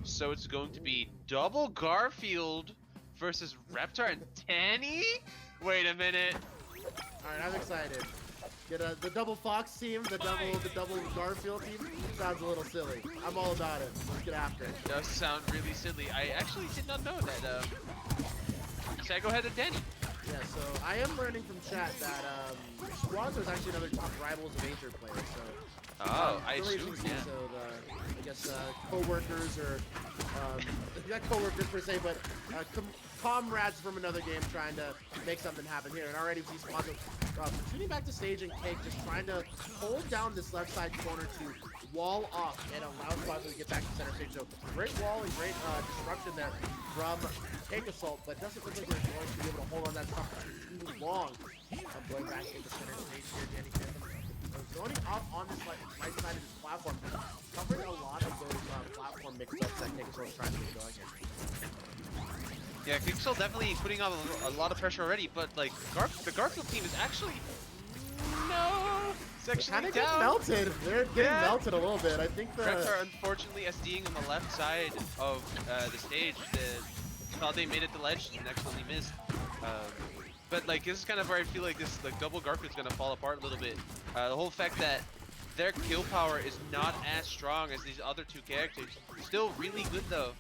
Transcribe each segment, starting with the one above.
So it's going to be double Garfield versus Reptar and Danny? Wait a minute. All right, I'm excited. Get the double Fox team, the double Garfield team. Sounds a little silly. I'm all about it. Let's get after it. Does sound really silly. I actually did not know that Seggo had a Danny. Yeah, so I am learning from chat that Squanto is actually another top Rivals of Aether player. So I assume, yeah. So I guess co-workers or not co-workers per se, but comrades from another game trying to make something happen here. And already we see Squanto shooting back to stage and Cake just trying to hold down this left side corner to wall off and allow Squanto to get back to center stage. So great wall and great disruption there from CakeAssault, but doesn't look like they're going to be able to hold on that stuff for too long. I'm going back into center stage here, Danny Phantom. Going up on this right side of this platform, covering a lot of those platform mix-ups that CakeAssault is trying to get going here. Yeah, CakeAssault definitely putting on a lot of pressure already, but like the Garfield team is actually it's actually kind of down. getting melted. They're getting melted a little bit. I think the Reps are unfortunately SDing on the left side of the stage. Thought they made it to ledge and actually missed. But like this is kind of where I feel like this double Garfield's gonna fall apart a little bit. The whole fact that their kill power is not as strong as these other two characters. Still really good though.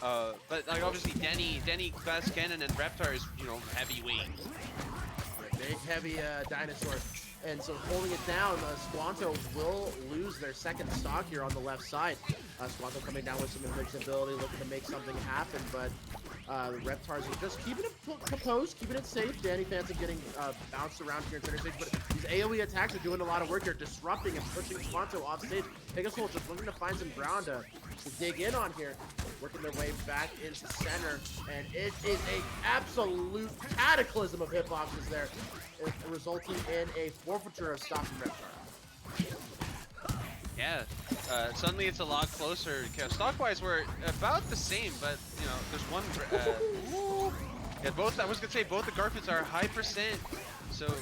But like obviously Danny, Glass Cannon, and Reptar is, you know, heavyweight. Big heavy dinosaur. And so holding it down, Squanto will lose their second stock here on the left side. Squanto coming down with some invincibility, looking to make something happen, but the Reptars are just keeping it composed, keeping it safe. Danny Phantom getting bounced around here in center stage, but these AoE attacks are doing a lot of work here, disrupting and pushing Squanto off stage. CakeAssault just looking to find some ground to dig in on here, working their way back into center, and it is a absolute cataclysm of hitboxes there, resulting in a forfeiture of stock from Reptar. Yeah, suddenly it's a lot closer. Stock-wise, we're about the same, but you know, there's one. Yeah, both. I was gonna say both the Garfields are high percent, so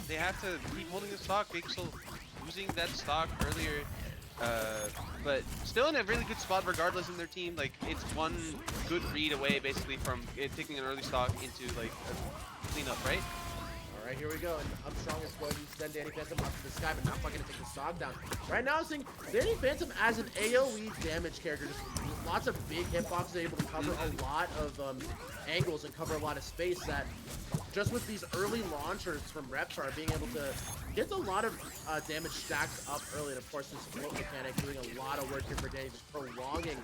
they have to keep holding the stock. CakeAssault losing that stock earlier, but still in a really good spot regardless in their team. Like it's one good read away basically from taking an early stock into like a cleanup, right? Alright, here we go. And up strong is going to send Danny Phantom up to the sky, but not fucking to take the stock down. Right now, I'm seeing Danny Phantom as an AoE damage character. Just lots of big hitboxes, able to cover a lot of angles and cover a lot of space that just with these early launchers from Reptar being able to get a lot of damage stacked up early. And of course, this float mechanic doing a lot of work here for Danny, just prolonging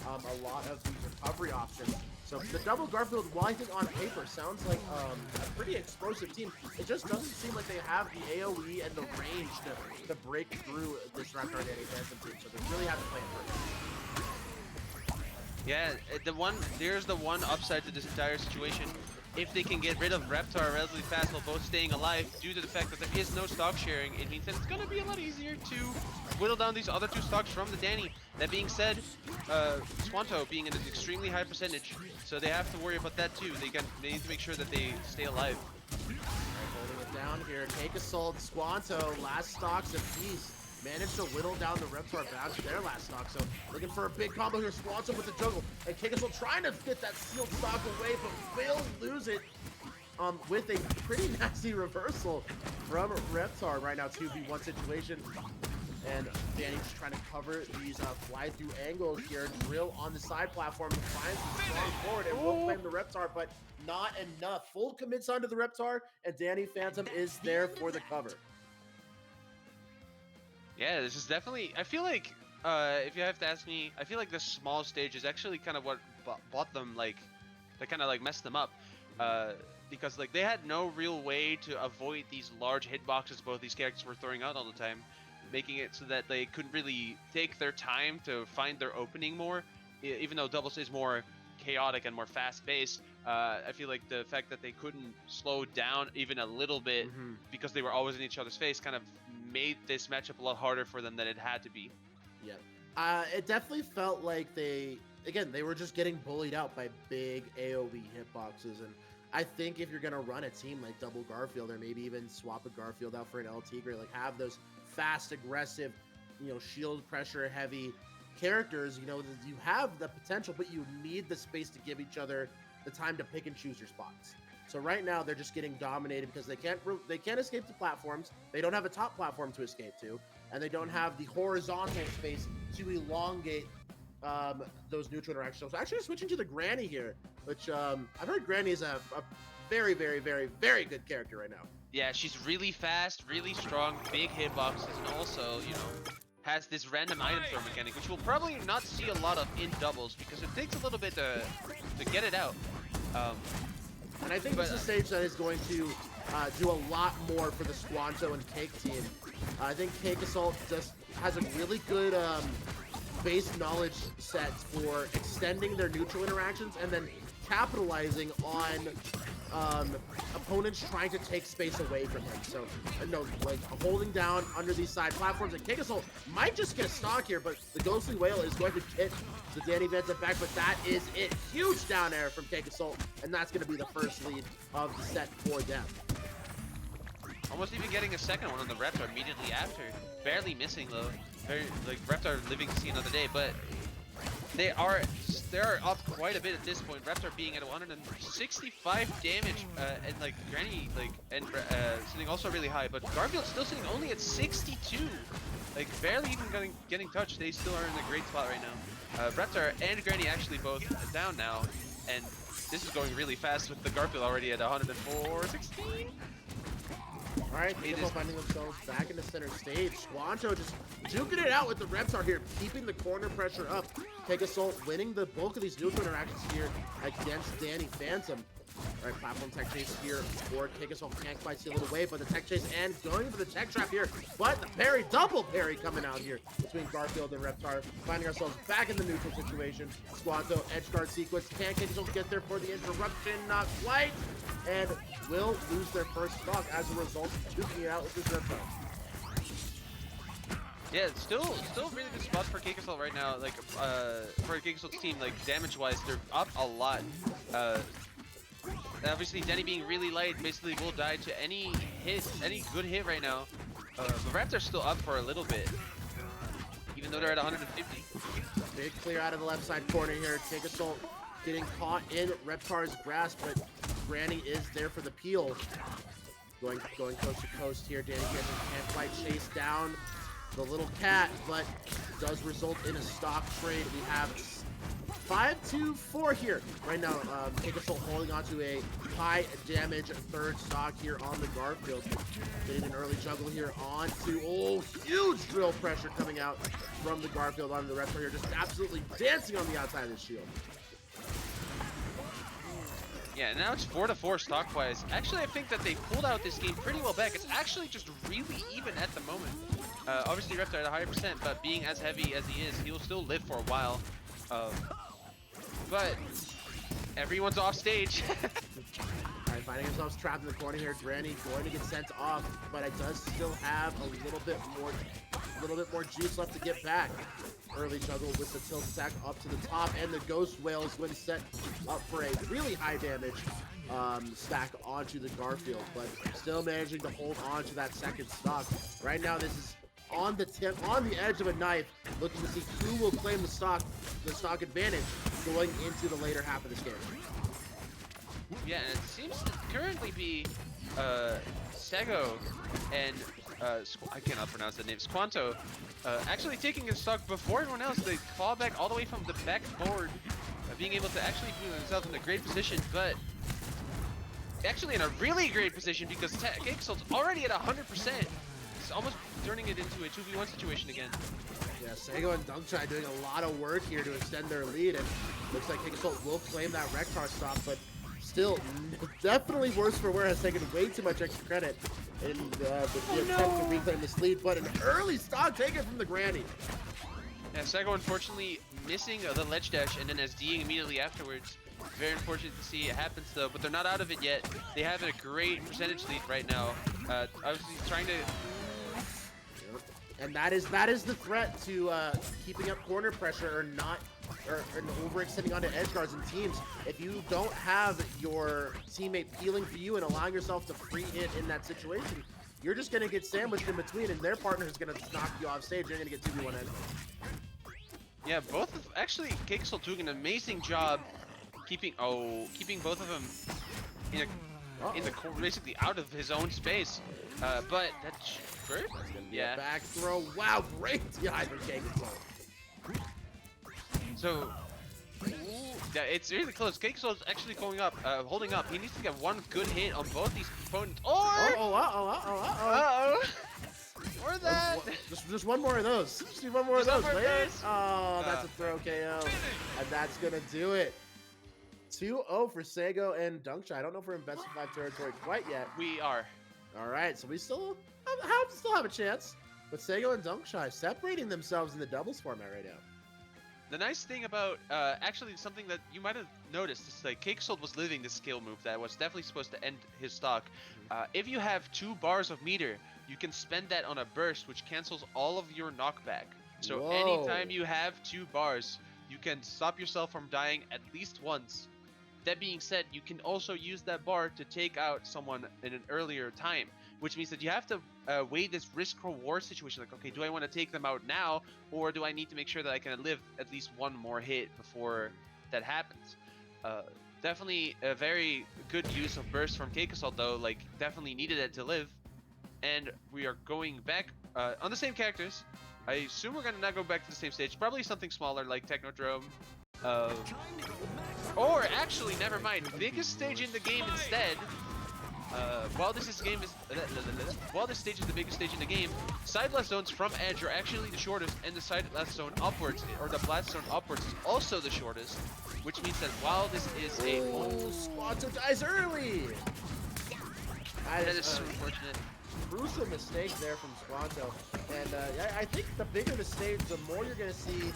a lot of these recovery options. So the double Garfield, while I think on paper sounds like a pretty explosive team, it just doesn't seem like they have the AoE and the range to break through this Reptar Danny Phantom team. So they really have to play it through. Yeah, there's the one upside to this entire situation. If they can get rid of Reptar relatively fast while both staying alive, due to the fact that there is no stock sharing, it means that it's going to be a lot easier to whittle down these other two stocks from the Danny. That being said, Squanto being in an extremely high percentage, so they have to worry about that too. They need to make sure that they stay alive. Holding it down here, CakeAssault, Squanto, last stocks apiece. Managed to whittle down the Reptar bound to their last stock. So looking for a big combo here. Squanto with the juggle. And CakeAssault trying to get that sealed stock away, but will lose it with a pretty nasty reversal from Reptar right now. 2v1 situation. And Danny just trying to cover these fly-through angles here. Drill on the side platform. Finds the strong forward and will claim the Reptar, but not enough. Full commits onto the Reptar, and Danny Phantom is there for the cover. Yeah, this is definitely, I feel like, if you have to ask me, I feel like the small stage is actually kind of what bought them, like, that kind of like messed them up. Because like they had no real way to avoid these large hitboxes both these characters were throwing out all the time, making it so that they couldn't really take their time to find their opening more. Even though doubles is more chaotic and more fast-paced, I feel like the fact that they couldn't slow down even a little bit because they were always in each other's face kind of made this matchup a lot harder for them than it had to be. Yeah, it definitely felt like they were just getting bullied out by big AoE hitboxes, and I think if you're gonna run a team like double Garfield, or maybe even swap a Garfield out for an El Tigre, like have those fast, aggressive, you know, shield pressure heavy characters, you know, you have the potential, but you need the space to give each other the time to pick and choose your spots. So right now they're just getting dominated because they can't escape the platforms. They don't have a top platform to escape to, and they don't have the horizontal space to elongate those neutral interactions. So actually switching to the Granny here, which I've heard Granny is a very, very, very, very good character right now. Yeah, she's really fast, really strong, big hitboxes, and also, you know, has this random item throw mechanic, which we'll probably not see a lot of in doubles because it takes a little bit to get it out. And I think this is a stage that is going to do a lot more for the Squanto and Cake team. I think CakeAssault just has a really good base knowledge set for extending their neutral interactions and then capitalizing on opponents trying to take space away from him. So, no, like holding down under these side platforms, and CakeAssault might just get stock here, but the Ghostly Whale is going to get the Danny Phantom back, but that is it. Huge down air from CakeAssault, and that's going to be the first lead of the set for them. Almost even getting a second one on the Reptar immediately after. Barely missing though. Very, like, Reptar living to see another day, but they're up quite a bit at this point. Reptar being at 165 damage, and like Granny, like, and sitting also really high, but Garfield still sitting only at 62. Like, barely even getting touched. They still are in a great spot right now. Reptar and Granny actually both down now, and this is going really fast with the Garfield already at 104.16. All right, people finding themselves back in the center stage. Squanto just duking it out with the Reptar here, keeping the corner pressure up. CakeAssault winning the bulk of these neutral interactions here against Danny Phantom. All right, platform tech chase here for CakeAssault. Can't quite seal it away, but the tech chase and going for the tech trap here. But the parry, double parry coming out here between Garfield and Reptar. Finding ourselves back in the neutral situation. Squanto, edge guard sequence. Can CakeAssault get there for the interruption? Not quite. And will lose their first stock as a result of duking it out with this Reptar. Yeah, still really good spot for CakeAssault right now. Like, for CakeAssault's team, like, damage-wise, they're up a lot. Obviously, Denny being really light basically will die to any good hit right now. But Reptar's still up for a little bit, even though they're at 150. Big clear out of the left side corner here. CakeAssault getting caught in Reptar's grasp, but Granny is there for the peel. Going coast to coast here. Danny can't quite chase down the little cat, but does result in a stock trade. We have 5-4 here right now. CakeAssault holding on to a high damage third stock here on the Garfield. Getting an early juggle here onto, huge drill pressure coming out from the Garfield onto the Reptar here. Just absolutely dancing on the outside of the shield. Yeah, now it's 4-4 stock-wise. Actually, I think that they pulled out this game pretty well back. It's actually just really even at the moment. Obviously, Reptar at a higher percent, but being as heavy as he is, he will still live for a while. But everyone's off stage. Alright, finding ourselves trapped in the corner here. Granny going to get sent off, but it does still have a little bit more juice left to get back. Early juggle with the tilt attack up to the top, and the Ghost Whale is going to set up for a really high damage stack onto the Garfield, but still managing to hold on to that second stock. Right now, this is on the edge of a knife, looking to see who will claim the stock advantage going into the later half of this game. Yeah, and it seems to currently be Seggo and I cannot pronounce the name, Squanto, actually taking his stock before everyone else. They fall back all the way from the backboard, being able to actually put themselves in a great position, but actually in a really great position because CakeAssault's already at 100%. It's almost turning it into a 2v1 situation again. Yeah, Seggo and DunkChai doing a lot of work here to extend their lead, and looks like CakeAssault will claim that Reptar stock, but still definitely worse for wear, has taken way too much extra credit in the attempt to reclaim this lead, but an early stock taken from the Granny. Yeah, Seggo unfortunately missing the ledge dash and then SDing immediately afterwards. Very unfortunate to see it happens though, but they're not out of it yet. They have a great percentage lead right now. Obviously trying to... And that is the threat to keeping up corner pressure or overextending onto edge guards and teams. If you don't have your teammate peeling for you and allowing yourself to free hit in that situation, you're just going to get sandwiched in between, and their partner is going to knock you off stage. You're going to get 2v1 edge guards. Yeah, actually, CakeAssault doing an amazing job keeping both of them in the basically out of his own space. But that's first. Yeah. Back throw. Wow, great DI for CakeAssault. So. Yeah, it's really close. CakeAssault's actually going up, holding up. He needs to get one good hit on both these opponents. Uh-oh. Or that. Just one more of those. Just need one more of those, players. Oh, that's a throw KO. And that's going to do it. 2-0 for Seggo and DunkChai. I don't know if we're in best of 5 territory quite yet. We are. All right, so we still have a chance. But Seggo and DunkChai separating themselves in the doubles format right now. The nice thing about, actually something that you might have noticed is like CakeAssault was living this skill move that was definitely supposed to end his stock. If you have 2 bars of meter, you can spend that on a burst, which cancels all of your knockback. So anytime you have 2 bars, you can stop yourself from dying at least once. That being said, you can also use that bar to take out someone in an earlier time, which means that you have to weigh this risk-reward situation. Like, okay, do I want to take them out now, or do I need to make sure that I can live at least one more hit before that happens? Definitely a very good use of burst from CakeAssault, though. Like, definitely needed it to live. And we are going back on the same characters. I assume we're gonna not go back to the same stage. Probably something smaller like Technodrome. Or actually, never mind. Biggest stage in the game instead. While this stage is the biggest stage in the game, side left zones from edge are actually the shortest, and the side left zone upwards, or the blast zone upwards, is also the shortest. Which means that while this is a Squanto dies early. That is so unfortunate. Crucial mistake there from Squanto, and I think the bigger the stage, the more you're gonna see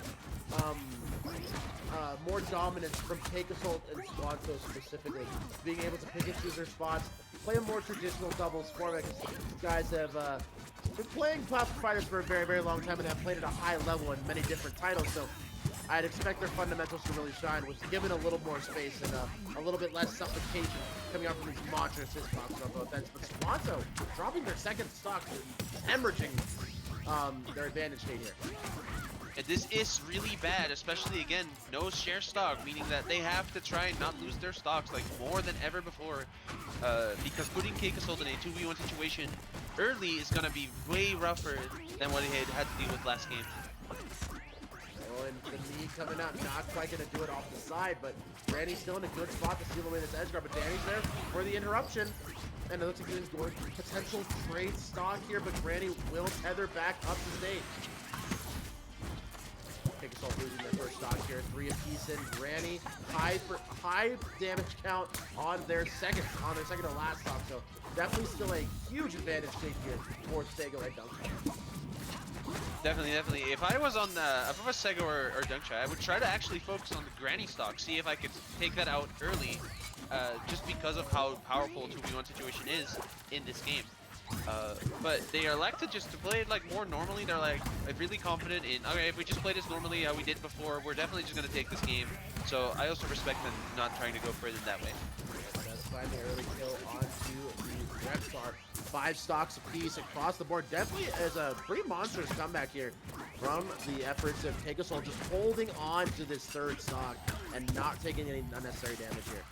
more dominance from CakeAssault and Squanto specifically, being able to pick and choose their spots, play a more traditional doubles format. These guys have been playing Platform Fighters for a very, very long time and have played at a high level in many different titles, so I'd expect their fundamentals to really shine, with given a little more space and a little bit less suffocation coming out from these monstrous hitboxes on both ends. But Squanto dropping their second stock, hemorrhaging their advantage state here. And this is really bad, especially again, no share stock, meaning that they have to try and not lose their stocks like more than ever before, because putting CakeAssault in a 2v1 situation early is going to be way rougher than what he had to deal with last game. Oh, and the knee coming out, not quite going to do it off the side, but Danny's still in a good spot to steal away this edge guard, but Danny's there for the interruption. And it looks like he's going for potential trade stock here, but Granny will tether back up the stage. CakeAssault losing their first stock here, 3 apiece in. Granny high damage count on their second to last stock, so definitely still a huge advantage take here for Seggo and DunkChai. Definitely. If I was Seggo or DunkChai, I would try to actually focus on the Granny stock, see if I could take that out early, just because of how powerful a 2v1 situation is in this game. But they are elected just to play it like more normally. They're like really confident in, okay, if we just play this normally how we did before, we're definitely just gonna take this game. So I also respect them not trying to go further that way. Does find the early kill onto the Red Star. 5 stocks apiece across the board. Definitely is a pretty monstrous comeback here from the efforts of CakeAssault, just holding on to this third stock and not taking any unnecessary damage here.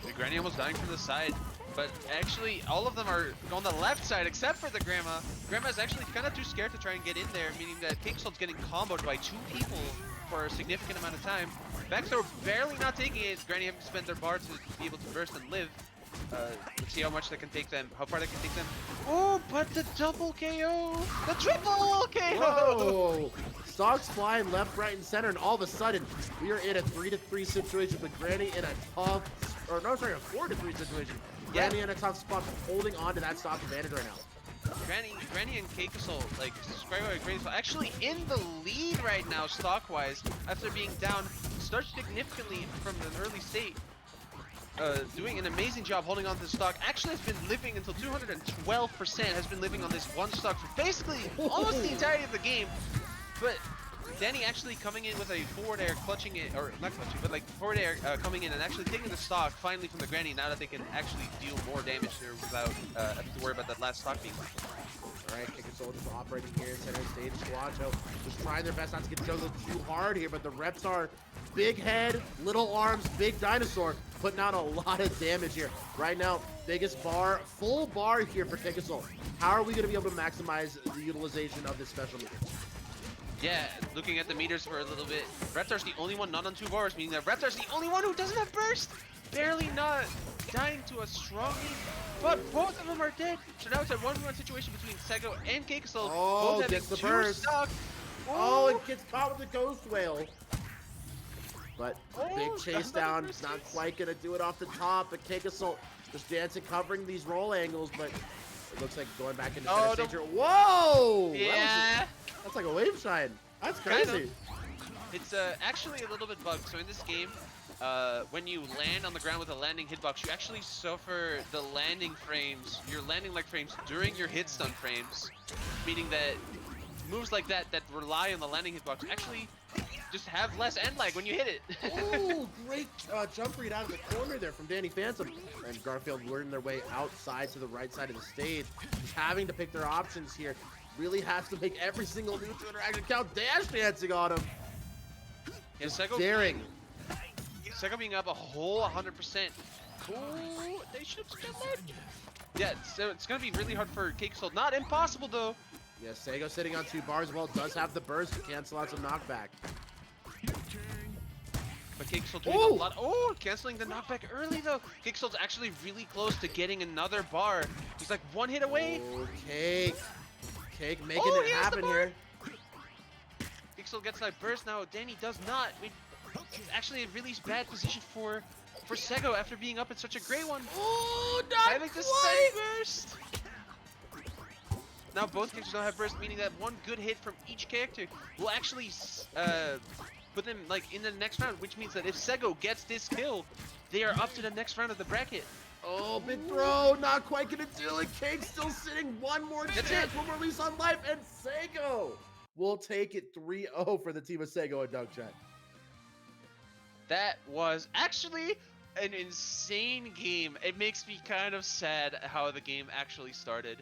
The Granny almost dying from the side. But actually, all of them are on the left side except for the Grandma. Grandma's actually kind of too scared to try and get in there, meaning that CakeAssault's getting comboed by 2 people for a significant amount of time. Back throw barely not taking it. Granny having to spend their bar to be able to burst and live. Let's see how much that can take them, how far that can take them. Oh, but the double KO! The triple KO! Whoa! Stocks flying left, right, and center, and all of a sudden, we are in a 3-3 situation with Granny in a tough, or no, sorry, a 4-3 situation. Granny in a tough spot, holding on to that stock advantage right now. Granny and CakeAssault, like, actually in the lead right now, stock-wise, after being down, starts significantly from an early state. Doing an amazing job holding on to the stock. Actually has been living until 212%, has been living on this one stock for basically almost the entirety of the game. But Danny actually coming in with a forward air, clutching it, or not clutching, but like forward air coming in and actually taking the stock finally from the granny. Now that they can actually deal more damage there without having to worry about that last stock being. All right, CakeAssault just operating here in center stage. Squanto just trying their best not to get juggled too hard here, but the reps are big head, little arms, big dinosaur, putting out a lot of damage here. Right now, biggest bar, full bar here for CakeAssault. How are we going to be able to maximize the utilization of this special meter? Yeah, looking at the meters for a little bit, Reptar's the only one not on 2 bars, meaning that Reptar's the only one who doesn't have burst. Barely not dying to a strong hit, but both of them are dead. So now it's a 1v1 situation between Seggo and CakeAssault. Oh, both gets the 2 burst. stock. Oh, it gets caught with the ghost whale. But big chase down, burst not hits. quite gonna do it off the top. But CakeAssault just dancing, covering these roll angles, but it looks like going back into center stage here. Whoa! Yeah. That's like a wave shine. That's Kind crazy. of. It's actually a little bit bugged. So in this game, when you land on the ground with a landing hitbox, you actually suffer the landing frames, your landing leg frames during your hit stun frames, meaning that moves like that that rely on the landing hitbox actually just have less end lag when you hit it. Oh, great jump read out of the corner there from Danny Phantom. And Garfield learning their way outside to the right side of the stage. Just having to pick their options here. Really has to make every single neutral interaction count. Dash dancing on him. Yeah, Seggo Daring. being up a whole 100%. Ooh, they should have done that. Yeah, so it's gonna be really hard for CakeAssault. Not impossible though. Yeah, Seggo sitting on 2 bars. Well, does have the burst to cancel out some knockback. But CakeAssault doing a lot. Oh, canceling the knockback early though. CakeAssault's actually really close to getting another bar. He's like 1 hit away. Oh, Cake making it happen here. CakeAssault gets that burst now. Danny does not. It's actually a really bad position for Seggo after being up in such a great one. Oh, I not like this quite. burst. Now both characters don't have burst, meaning that one good hit from each character will actually put them like in the next round, which means that if Seggo gets this kill, they are up to the next round of the bracket. Oh, big throw, not quite gonna do it. Cake still sitting, one more chance, one more release on life, and Seggo will take it 3-0 for the team of Seggo and DunkChai. That was actually an insane game. It makes me kind of sad how the game actually started.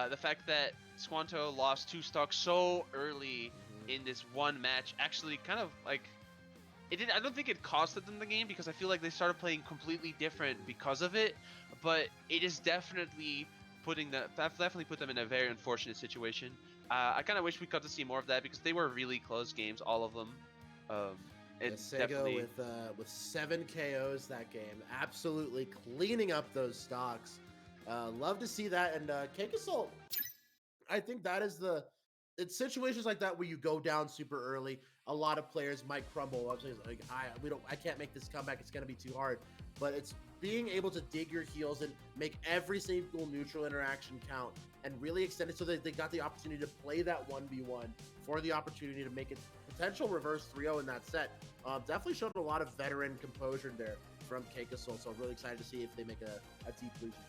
The fact that Squanto lost 2 stocks so early in this one match actually kind of like it did. I don't think it costed them the game because I feel like they started playing completely different because of it. But it is definitely put them in a very unfortunate situation. I kind of wish we got to see more of that because they were really close games, all of them. It's Seggo definitely with 7 KOs that game, absolutely cleaning up those stocks. Love to see that, and CakeAssault. I think that is it's situations like that where you go down super early. A lot of players might crumble. I'm saying like I can't make this comeback. It's gonna be too hard. But it's being able to dig your heels and make every single neutral interaction count and really extend it so that they got the opportunity to play that 1v1 for the opportunity to make it potential reverse 3-0 in that set. Definitely showed a lot of veteran composure there from CakeAssault. So I'm really excited to see if they make a deep losing